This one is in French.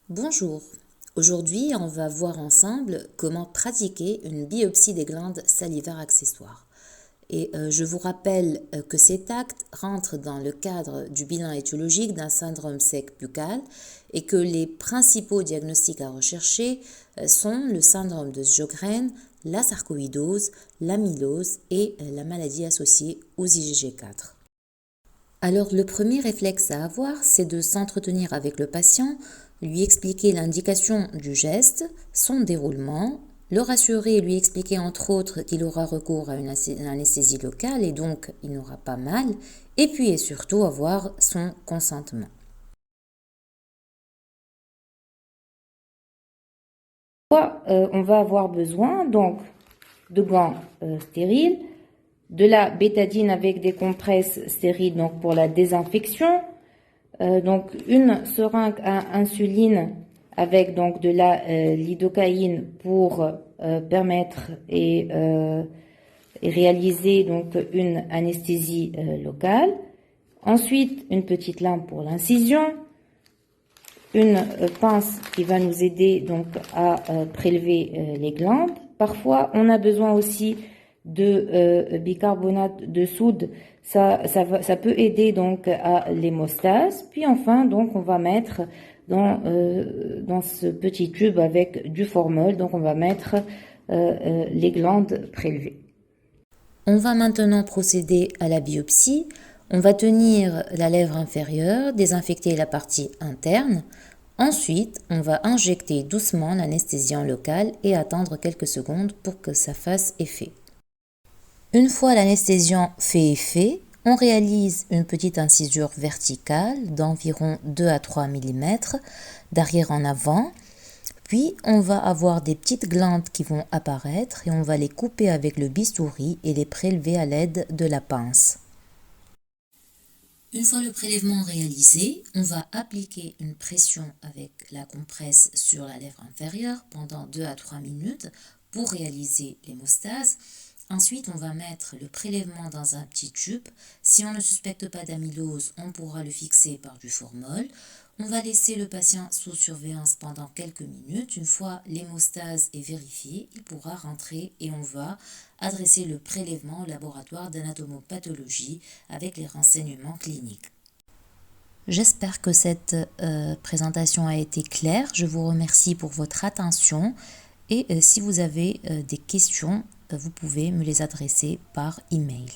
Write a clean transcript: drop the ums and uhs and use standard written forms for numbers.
Bonjour, aujourd'hui on va voir ensemble comment pratiquer une biopsie des glandes salivaires accessoires. Je vous rappelle que cet acte rentre dans le cadre du bilan étiologique d'un syndrome sec buccal et que les principaux diagnostics à rechercher sont le syndrome de Sjögren, la sarcoïdose, l'amylose et la maladie associée aux IgG4. Alors le premier réflexe à avoir, c'est de s'entretenir avec le patient, lui expliquer l'indication du geste, son déroulement, le rassurer et lui expliquer entre autres qu'il aura recours à une anesthésie locale et donc il n'aura pas mal, et puis et surtout avoir son consentement. On va avoir besoin donc de gants stériles, de la bétadine avec des compresses stériles donc pour la désinfection, donc une seringue à insuline avec donc de la lidocaïne pour permettre et réaliser donc une anesthésie locale. Ensuite, une petite lame pour l'incision, une pince qui va nous aider donc à prélever les glandes. Parfois, on a besoin aussi de bicarbonate de soude. Ça peut aider donc à l'hémostase. Puis enfin, donc on va mettre dans ce petit tube avec du formol, donc on va mettre les glandes prélevées. On va maintenant procéder à la biopsie. On va tenir la lèvre inférieure, désinfecter la partie interne. Ensuite, on va injecter doucement l'anesthésiant local et attendre quelques secondes pour que ça fasse effet. Une fois l'anesthésiant fait effet, on réalise une petite incisure verticale d'environ 2 à 3 mm d'arrière en avant. Puis, on va avoir des petites glandes qui vont apparaître et on va les couper avec le bistouri et les prélever à l'aide de la pince. Une fois le prélèvement réalisé, on va appliquer une pression avec la compresse sur la lèvre inférieure pendant 2 à 3 minutes pour réaliser l'hémostase. Ensuite, on va mettre le prélèvement dans un petit tube. Si on ne suspecte pas d'amylose, on pourra le fixer par du formol. On va laisser le patient sous surveillance pendant quelques minutes. Une fois l'hémostase est vérifiée, il pourra rentrer et on va adresser le prélèvement au laboratoire d'anatomopathologie avec les renseignements cliniques. J'espère que cette présentation a été claire. Je vous remercie pour votre attention et si vous avez des questions, vous pouvez me les adresser par email.